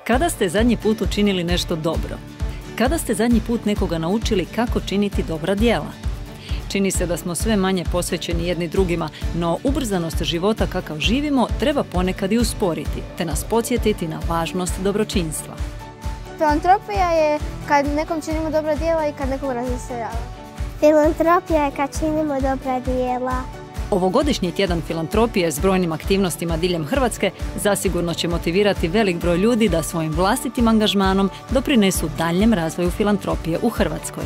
Kada ste zadnji put učinili nešto dobro? Kada ste zadnji put nekoga naučili kako činiti dobra djela? Čini se da smo sve manje posvećeni jedni drugima, no ubrzanost života kakav živimo treba ponekad i usporiti, te nas podsjetiti na važnost dobročinstva. Filantropija je kad nekom činimo dobra djela i kad nekog razveseljava. Filantropija je kad činimo dobra djela. Ovogodišnji tjedan filantropije s brojnim aktivnostima diljem Hrvatske zasigurno će motivirati velik broj ljudi da svojim vlastitim angažmanom doprinesu daljnjem razvoju filantropije u Hrvatskoj.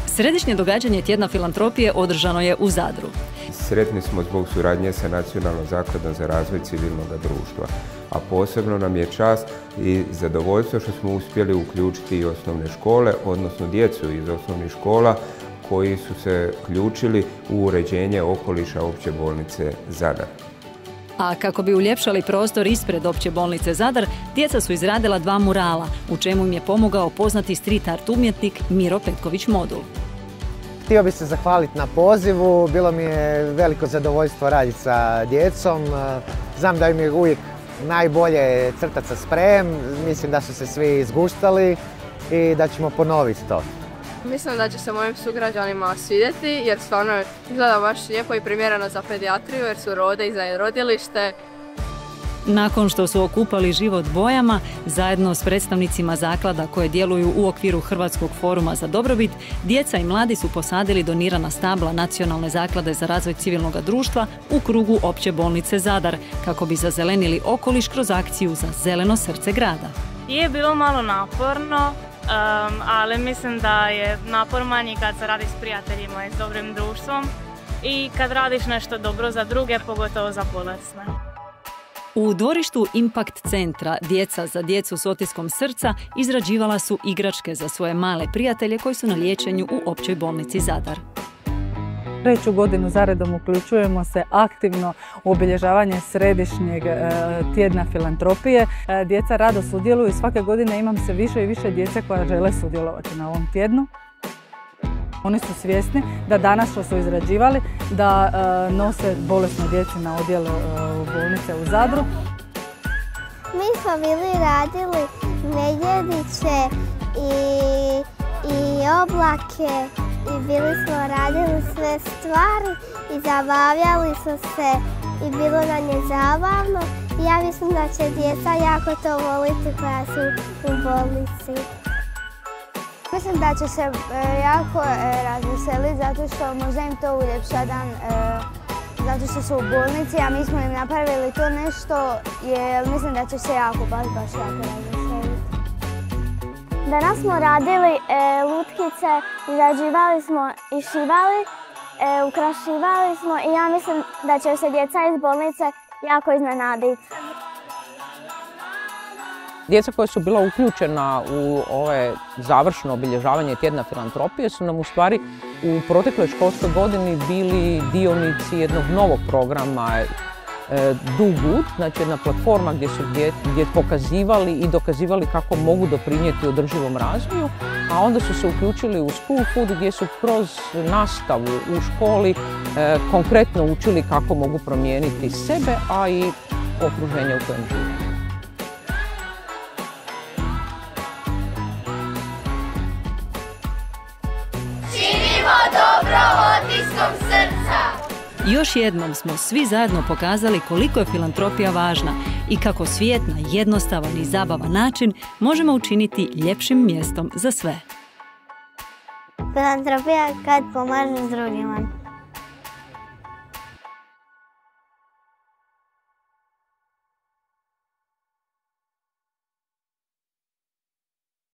Središnje događanje tjedna filantropije održano je u Zadru. Sretni smo zbog suradnje sa Nacionalnom zakladom za razvoj civilnog društva, a posebno nam je čast i zadovoljstvo što smo uspjeli uključiti i osnovne škole, odnosno djecu iz osnovnih škola koji su se uključili u uređenje okoliša Opće bolnice Zadar. A kako bi uljepšali prostor ispred Opće bolnice Zadar, djeca su izradila 2 murala, u čemu im je pomogao poznati street art umjetnik Miro Petković-Modul. Htio bih se zahvaliti na pozivu, bilo mi je veliko zadovoljstvo raditi sa djecom. Znam da im je uvijek najbolje crtati sa sprejem, mislim da su se svi izguštali i da ćemo ponoviti to. Mislim da će se mojim sugrađanima svidjeti jer stvarno izgleda baš lijepo i primjereno za pedijatriju jer su rode i za rodilište. Nakon što su okupali život bojama, zajedno s predstavnicima zaklada koje djeluju u okviru Hrvatskog foruma za dobrobit, djeca i mladi su posadili donirana stabla Nacionalne zaklade za razvoj civilnog društva u krugu Opće bolnice Zadar, kako bi zazelenili okoliš kroz akciju za zeleno srce grada. Je bilo malo naporno, ali mislim da je napor manji kad se radi s prijateljima i s dobrim društvom i kad radiš nešto dobro za druge, pogotovo za bolesne. U dvorištu Impact centra Djeca za djecu s otiskom srca izrađivala su igračke za svoje male prijatelje koji su na liječenju u Općoj bolnici Zadar. 3. godinu zaredom uključujemo se aktivno u obilježavanje središnjeg tjedna filantropije. Djeca rado sudjeluju i svake godine imam sve više i više djece koja žele sudjelovati na ovom tjednu. Oni su svjesni da danas što su izrađivali da nose bolesne djeci na odjel bolnice u Zadru. Mi smo bili radili medvjediće i oblake i bili smo radili sve stvari i zabavljali smo se i bilo nam je zabavno. Ja mislim da će djeca jako to voliti koja su u bolnici. Mislim da će se jako razveseliti zato što možda im to uljepša dan zato što su u bolnici, a mi smo im napravili to nešto jer mislim da će se baš jako razveseliti. Danas smo radili lutkice, izrađivali smo i šivali, ukrašivali smo i ja mislim da će se djeca iz bolnice jako iznenaditi. Djeca koja su bila uključena u ove završno obilježavanje tjedna filantropije su nam u stvari u protekloj školskoj godini bili dionici jednog novog programa Do Good, znači jedna platforma gdje su pokazivali i dokazivali kako mogu doprinijeti održivom razvoju, a onda su se uključili u School Food gdje su kroz nastavu u školi konkretno učili kako mogu promijeniti sebe, a i okruženje u kojem žive. Dobro otiskom srca! Još jednom smo svi zajedno pokazali koliko je filantropija važna i kako svijet na jednostavan i zabavan način možemo učiniti ljepšim mjestom za sve. Filantropija kad pomažeš drugima.